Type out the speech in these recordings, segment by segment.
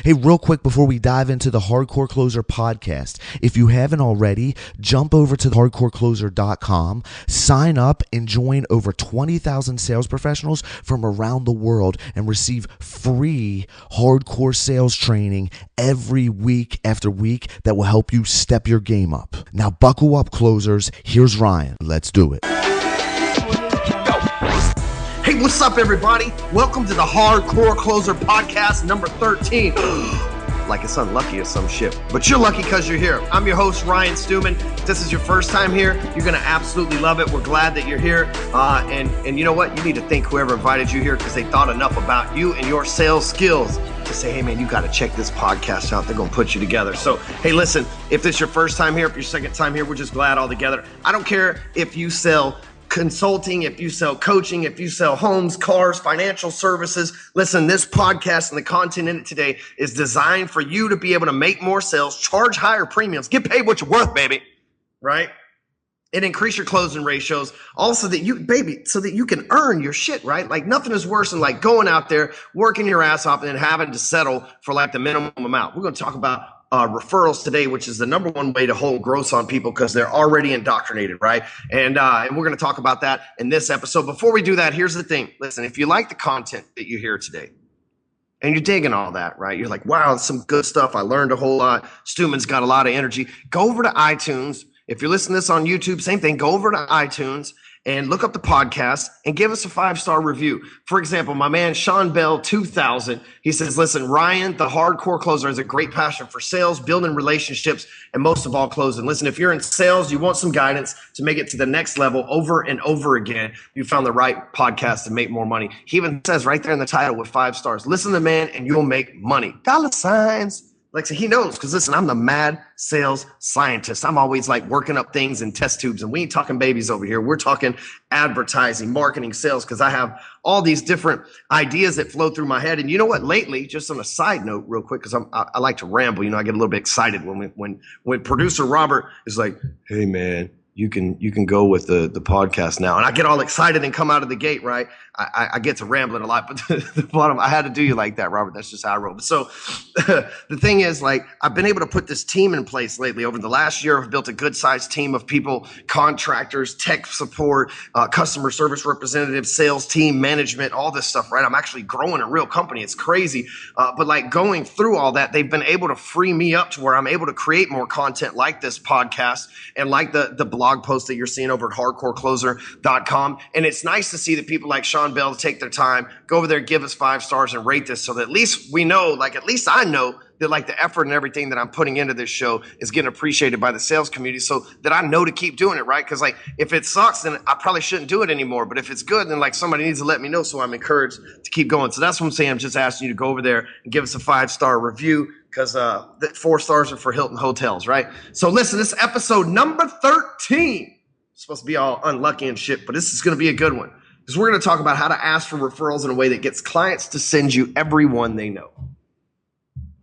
Hey, real quick before we dive into the Hardcore Closer podcast, if you haven't already, jump over to hardcorecloser.com, sign up, and join over 20,000 sales professionals from around the world and receive free hardcore sales training every week after week that will help you step your game up. Now, buckle up, closers. Here's Ryan. Let's do it. Hey, what's up, everybody? Welcome to the Hardcore Closer podcast number 13. Like it's unlucky or some shit, but you're lucky because you're here. I'm your host, Ryan Stewman. If this is your first time here, you're going to absolutely love it. We're glad that you're here. And you know what? You need to thank whoever invited you here because they thought enough about you and your sales skills to say, hey, man, you got to check this podcast out. They're going to put you together. So, hey, listen, if this is your first time here, if your second time here, we're just glad all together. I don't care if you sell consulting, if you sell coaching, if you sell homes, cars, financial services. Listen, this podcast and the content in it today is designed for you to be able to make more sales, charge higher premiums, get paid what you're worth, baby, right? And increase your closing ratios also that so that you can earn your shit, right? Like nothing is worse than like going out there, working your ass off and then having to settle for like the minimum amount. We're going to talk about referrals today, which is the number one way to hold gross on people because they're already indoctrinated, right? And we're going to talk about that in this episode. Before we do that, here's the thing. Listen, if you like the content that you hear today and you're digging all that, right? You're like, wow, some good stuff. I learned a whole lot. Stewman's got a lot of energy. Go over to iTunes. If you're listening to this on YouTube, same thing. Go over to iTunes and look up the podcast and give us a 5-star review. For example, my man, Sean Bell 2000, he says, listen, Ryan, the Hardcore Closer, has a great passion for sales, building relationships, and most of all, closing. Listen, if you're in sales, you want some guidance to make it to the next level over and over again, you found the right podcast to make more money. He even says right there in the title with 5 stars, listen to the man and you'll make money. Dollar signs. Like, so he knows, because listen, I'm the mad sales scientist. I'm always like working up things in test tubes, and we ain't talking babies over here. We're talking advertising, marketing, sales, because I have all these different ideas that flow through my head. And you know what? Lately, just on a side note, real quick, because I like to ramble. You know, I get a little bit excited when producer Robert is like, "Hey, man, you can go with the podcast now," and I get all excited and come out of the gate, right? I get to rambling a lot, but the bottom, I had to do you like that, Robert. That's just how I roll. So the thing is, like, I've been able to put this team in place lately. Over the last year, I've built a good sized team of people, contractors, tech support, customer service representatives, sales team, management, all this stuff, right? I'm actually growing a real company. It's crazy. But like going through all that, they've been able to free me up to where I'm able to create more content like this podcast and like the blog post that you're seeing over at hardcorecloser.com. And it's nice to see that people like Sean Bell to take their time, go over there, give us 5 stars and rate this so that at least we know, like at least I know that like the effort and everything that I'm putting into this show is getting appreciated by the sales community so that I know to keep doing it, right? Because like if it sucks, then I probably shouldn't do it anymore. But if it's good, then like somebody needs to let me know so I'm encouraged to keep going. So that's what I'm saying. I'm just asking you to go over there and give us a 5-star review because the 4 stars are for Hilton Hotels, right? So listen, this is episode number 13. It's supposed to be all unlucky and shit, but this is going to be a good one. Because we're going to talk about how to ask for referrals in a way that gets clients to send you everyone they know.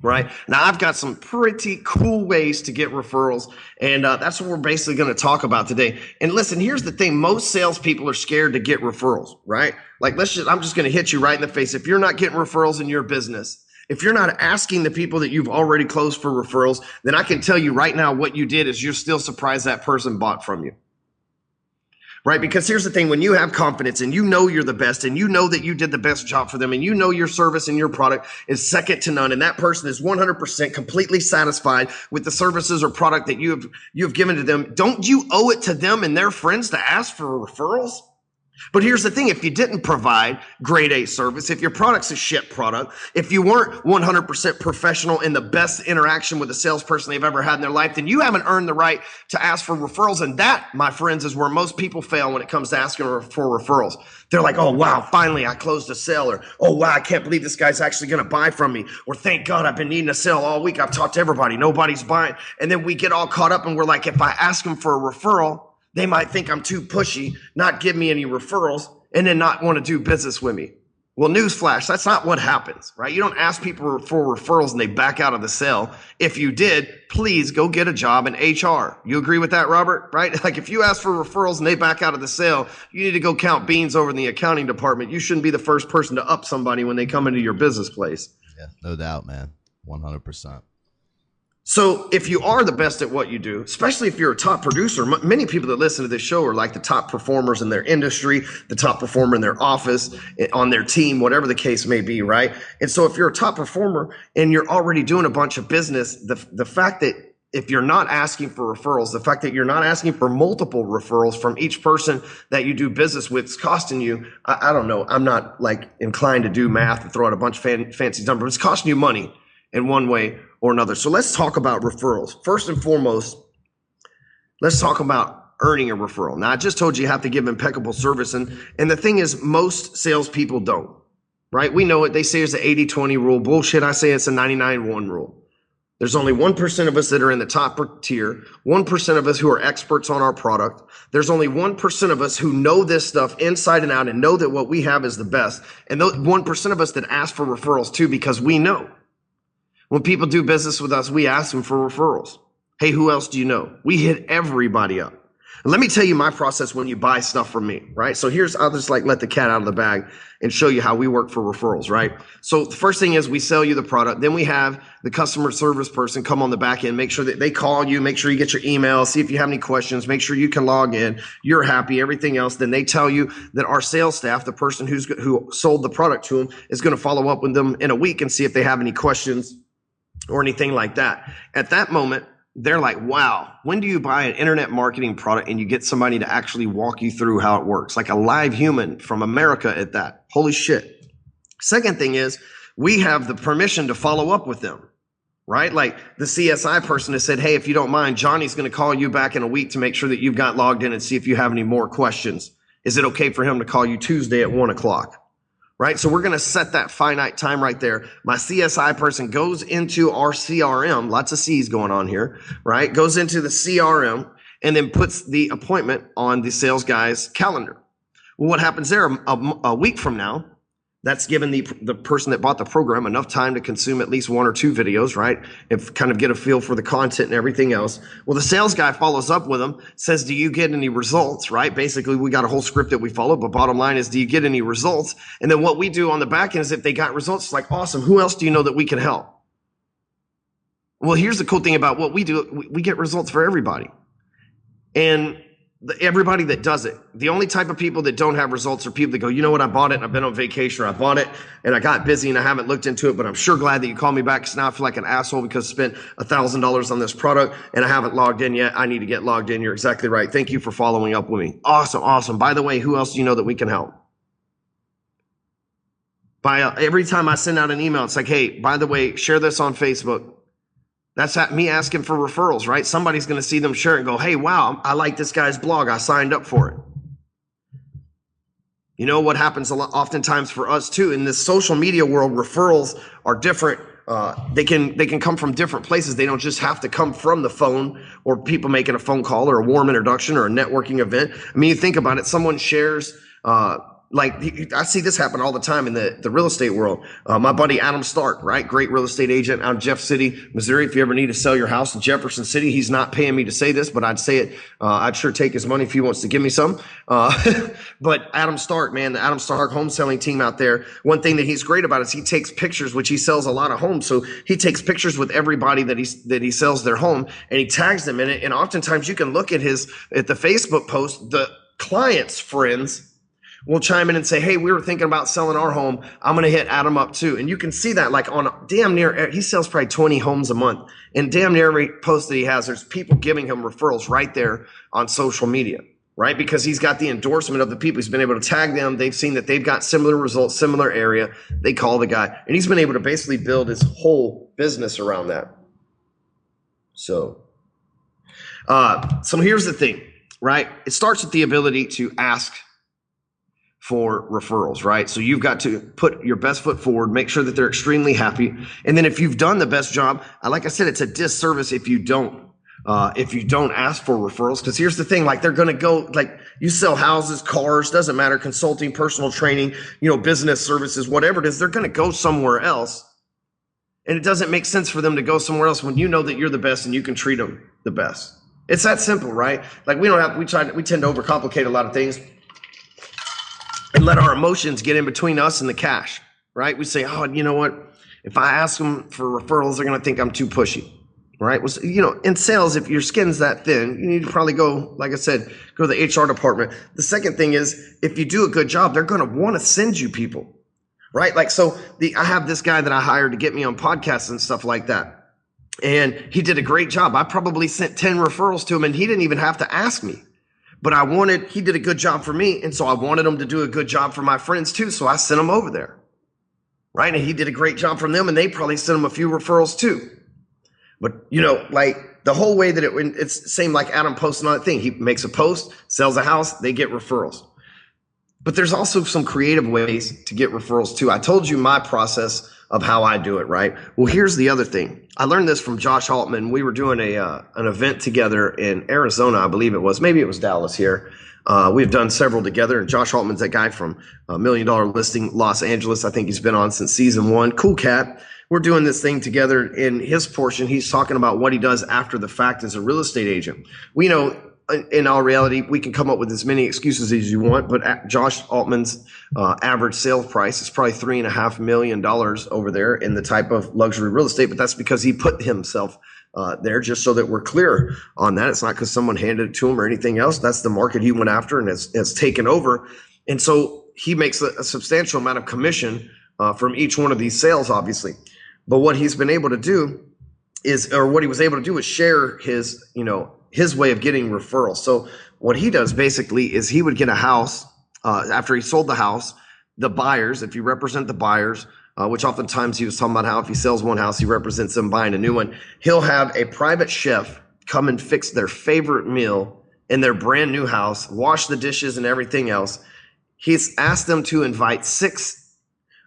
Right? Now, I've got some pretty cool ways to get referrals, and that's what we're basically going to talk about today. And listen, here's the thing. Most salespeople are scared to get referrals, right? Like, I'm just going to hit you right in the face. If you're not getting referrals in your business, if you're not asking the people that you've already closed for referrals, then I can tell you right now what you did is you're still surprised that person bought from you. Right? Because here's the thing, when you have confidence and you know you're the best and you know that you did the best job for them and you know your service and your product is second to none and that person is 100% completely satisfied with the services or product that you've given to them, don't you owe it to them and their friends to ask for referrals? But here's the thing, if you didn't provide grade A service, if your product's a shit product, if you weren't 100% professional in the best interaction with a salesperson they've ever had in their life, then you haven't earned the right to ask for referrals. And that, my friends, is where most people fail when it comes to asking for referrals. They're like, oh, wow, finally I closed a sale. Or, oh, wow, I can't believe this guy's actually going to buy from me. Or, thank God, I've been needing a sale all week. I've talked to everybody. Nobody's buying. And then we get all caught up and we're like, if I ask them for a referral, they might think I'm too pushy, not give me any referrals, and then not want to do business with me. Well, newsflash, that's not what happens, right? You don't ask people for referrals and they back out of the sale. If you did, please go get a job in HR. You agree with that, Robert? Right? Like if you ask for referrals and they back out of the sale, you need to go count beans over in the accounting department. You shouldn't be the first person to up somebody when they come into your business place. Yeah, no doubt, man. 100%. So if you are the best at what you do, especially if you're a top producer, many people that listen to this show are like the top performers in their industry, the top performer in their office, on their team, whatever the case may be, right? And so if you're a top performer and you're already doing a bunch of business, the fact that if you're not asking for referrals, the fact that you're not asking for multiple referrals from each person that you do business with is costing you, I don't know, I'm not like inclined to do math and throw out a bunch of fancy numbers. It's costing you money in one way or another. So let's talk about referrals. First and foremost, let's talk about earning a referral. Now, I just told you have to give impeccable service. And the thing is, most salespeople don't, right? We know it. They say it's an 80-20 rule. Bullshit. I say it's a 99-1 rule. There's only 1% of us that are in the top tier, 1% of us who are experts on our product. There's only 1% of us who know this stuff inside and out and know that what we have is the best. And 1% of us that ask for referrals too, because we know. When people do business with us, we ask them for referrals. Hey, who else do you know? We hit everybody up. And let me tell you my process when you buy stuff from me, right? So I'll just like let the cat out of the bag and show you how we work for referrals, right? So the first thing is we sell you the product. Then we have the customer service person come on the back end, make sure that they call you, make sure you get your email, see if you have any questions, make sure you can log in, you're happy, everything else. Then they tell you that our sales staff, the person who sold the product to them, is going to follow up with them in a week and see if they have any questions or anything like that. At that moment, they're like, wow, when do you buy an internet marketing product and you get somebody to actually walk you through how it works? Like a live human from America at that. Holy shit. Second thing is we have the permission to follow up with them, right? Like the CSI person has said, hey, if you don't mind, Johnny's going to call you back in a week to make sure that you've got logged in and see if you have any more questions. Is it okay for him to call you Tuesday at 1:00? Right? So we're going to set that finite time right there. My CSI person goes into our CRM, lots of C's going on here, right? Goes into the CRM and then puts the appointment on the sales guy's calendar. Well, what happens there a week from now, that's given the person that bought the program enough time to consume at least 1 or 2 videos, right? And kind of get a feel for the content and everything else. Well, the sales guy follows up with them, says, do you get any results, right? Basically, we got a whole script that we follow, but bottom line is, do you get any results? And then what we do on the back end is if they got results, it's like, awesome. Who else do you know that we can help? Well, here's the cool thing about what we do. We get results for everybody. And everybody that does it. The only type of people that don't have results are people that go, you know what, I bought it and I've been on vacation, or I bought it and I got busy and I haven't looked into it, but I'm sure glad that you called me back because now I feel like an asshole because I spent $1,000 on this product and I haven't logged in yet. I need to get logged in. You're exactly right. Thank you for following up with me. Awesome. By the way, who else do you know that we can help? Every time I send out an email, it's like, hey, by the way, share this on Facebook. That's me asking for referrals, right? Somebody's going to see them share and go, hey, wow, I like this guy's blog. I signed up for it. You know what happens oftentimes for us too in this social media world, referrals are different. They can come from different places. They don't just have to come from the phone or people making a phone call or a warm introduction or a networking event. I mean, you think about it. Someone shares, like I see this happen all the time in the real estate world. My buddy Adam Stark, right? Great real estate agent out of Jeff City, Missouri. If you ever need to sell your house in Jefferson City, he's not paying me to say this, but I'd say it. I'd sure take his money if he wants to give me some. But Adam Stark, man, the Adam Stark home selling team out there. One thing that he's great about is he takes pictures, which he sells a lot of homes. So he takes pictures with everybody that he sells their home and he tags them in it. And oftentimes you can look at the Facebook post, the client's friends will chime in and say, hey, we were thinking about selling our home. I'm going to hit Adam up too. And you can see that like on damn near, he sells probably 20 homes a month. And damn near every post that he has, there's people giving him referrals right there on social media, right? Because he's got the endorsement of the people. He's been able to tag them. They've seen that they've got similar results, similar area. They call the guy. And he's been able to basically build his whole business around that. So here's the thing, right? It starts with the ability to ask for referrals, right? So you've got to put your best foot forward, make sure that they're extremely happy. And then if you've done the best job, like I said, it's a disservice if you don't ask for referrals. Because here's the thing, like they're going to go, like you sell houses, cars, doesn't matter, consulting, personal training, business services, whatever it is, they're going to go somewhere else. And it doesn't make sense for them to go somewhere else when you know that you're the best and you can treat them the best. It's that simple, right? Like we tend to overcomplicate a lot of things and let our emotions get in between us and the cash, right? We say, oh, you know what? If I ask them for referrals, they're going to think I'm too pushy. Right? Well, in sales, if your skin's that thin, you need to probably go, like I said, go to the HR department. The second thing is, if you do a good job, they're going to want to send you people, right? Like, I have this guy that I hired to get me on podcasts and stuff like that. And he did a great job. I probably sent 10 referrals to him and he didn't even have to ask me. But he did a good job for me. And so I wanted him to do a good job for my friends too. So I sent him over there, right? And he did a great job from them and they probably sent him a few referrals too. But, like the whole way that it's the same like Adam posting on that thing. He makes a post, sells a house, they get referrals. But there's also some creative ways to get referrals too. I told you my process of how I do it, right? Well, here's the other thing. I learned this from Josh Altman. We were doing an event together in Arizona, I believe it was. Maybe it was Dallas here. We've done several together. And Josh Altman's that guy from $1 Million Listing Los Angeles. I think he's been on since season 1. Cool cat. We're doing this thing together. In his portion, he's talking about what he does after the fact as a real estate agent. We know in all reality, we can come up with as many excuses as you want, but Josh Altman's average sale price is probably $3.5 million over there in the type of luxury real estate. But that's because he put himself there, just so that we're clear on that. It's not because someone handed it to him or anything else. That's the market he went after and has taken over. And so he makes a substantial amount of commission from each one of these sales, obviously. But what he's been able to do what he was able to do is share his way of getting referrals. So what he does basically is he would get a house after he sold the house, the buyers, if you represent the buyers, which oftentimes he was talking about how if he sells one house, he represents them buying a new one. He'll have a private chef come and fix their favorite meal in their brand new house, wash the dishes and everything else. He's asked them to invite 6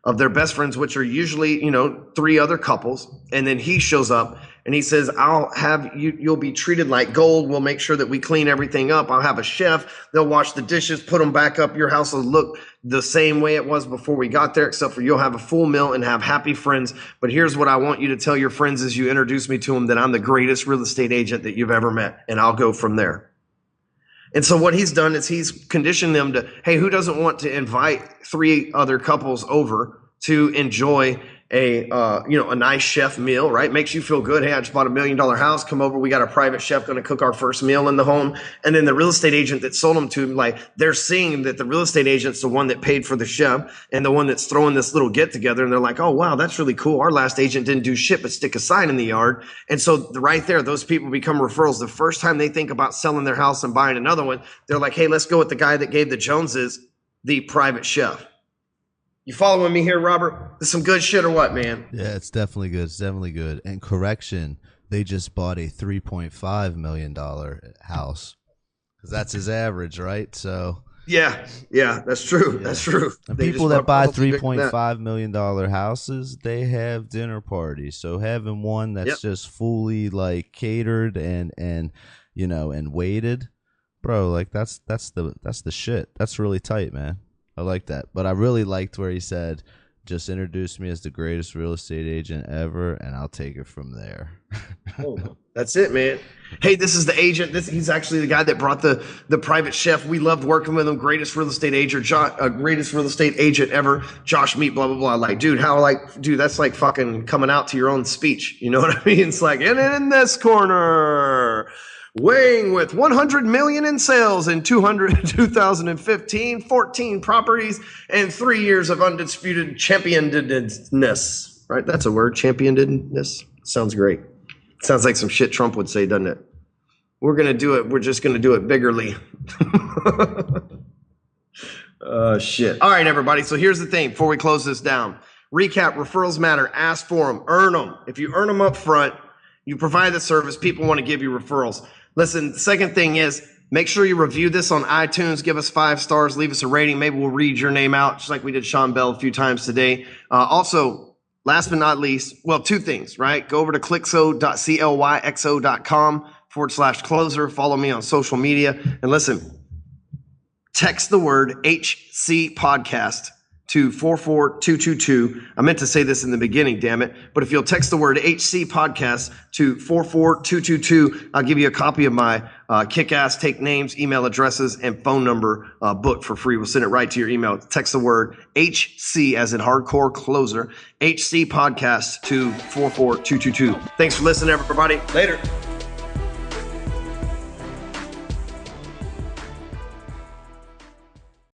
of their best friends, which are usually, 3 other couples. And then he shows up and he says, I'll have you'll be treated like gold. We'll make sure that we clean everything up. I'll have a chef. They'll wash the dishes, put them back up. Your house will look the same way it was before we got there, except for you'll have a full meal and have happy friends. But here's what I want you to tell your friends as you introduce me to them, that I'm the greatest real estate agent that you've ever met. And I'll go from there. And so what he's done is he's conditioned them to, hey, who doesn't want to invite 3 other couples over to enjoy a nice chef meal, right? Makes you feel good. Hey, I just bought $1 million house. Come over. We got a private chef going to cook our first meal in the home. And then the real estate agent that sold them to him, like, they're seeing that the real estate agent's the one that paid for the chef and the one that's throwing this little get together. And they're like, oh, wow, that's really cool. Our last agent didn't do shit but stick a sign in the yard. And so right there, those people become referrals. The first time they think about selling their house and buying another one, they're like, hey, let's go with the guy that gave the Joneses the private chef. You following me here, Robert? This some good shit or what, man? Yeah, it's definitely good. It's definitely good. And correction, they just bought a $3.5 million house because that's his average, right? So yeah, that's true. Yeah. That's true. And people that buy $3.5 million houses, they have dinner parties. So having one that's just fully like catered and weighted, bro, like that's the shit. That's really tight, man. I like that. But I really liked where he said, just introduce me as the greatest real estate agent ever, and I'll take it from there. Oh, that's it, man. Hey, this is the agent. He's actually the guy that brought the private chef. We loved working with him. Greatest real estate agent, greatest real estate agent ever. Josh Meat, blah, blah, blah. Like, dude, that's like fucking coming out to your own speech. You know what I mean? It's like, and in this corner, weighing with 100 million in sales in 2015, 14 properties, and 3 years of undisputed championedness. Right? That's a word, championedness. Sounds great. Sounds like some shit Trump would say, doesn't it? We're going to do it. We're just going to do it biggerly. Shit. All right, everybody. So here's the thing before we close this down. Recap, referrals matter. Ask for them. Earn them. If you earn them up front, you provide the service, people want to give you referrals. Listen, the second thing is make sure you review this on iTunes. Give us 5 stars. Leave us a rating. Maybe we'll read your name out, just like we did Sean Bell a few times today. Also, last but not least, well, 2 things, right? Go over to clixo.com/closer. Follow me on social media. And listen, text the word HC podcast to 44222. I meant to say this in the beginning, damn it. But if you'll text the word HC podcast to 44222, I'll give you a copy of my Kick-ass, take names, email addresses, and phone number booked for free. We'll send it right to your email. Text the word HC as in Hardcore Closer, HC Podcast to 44222. Thanks for listening, everybody. Later.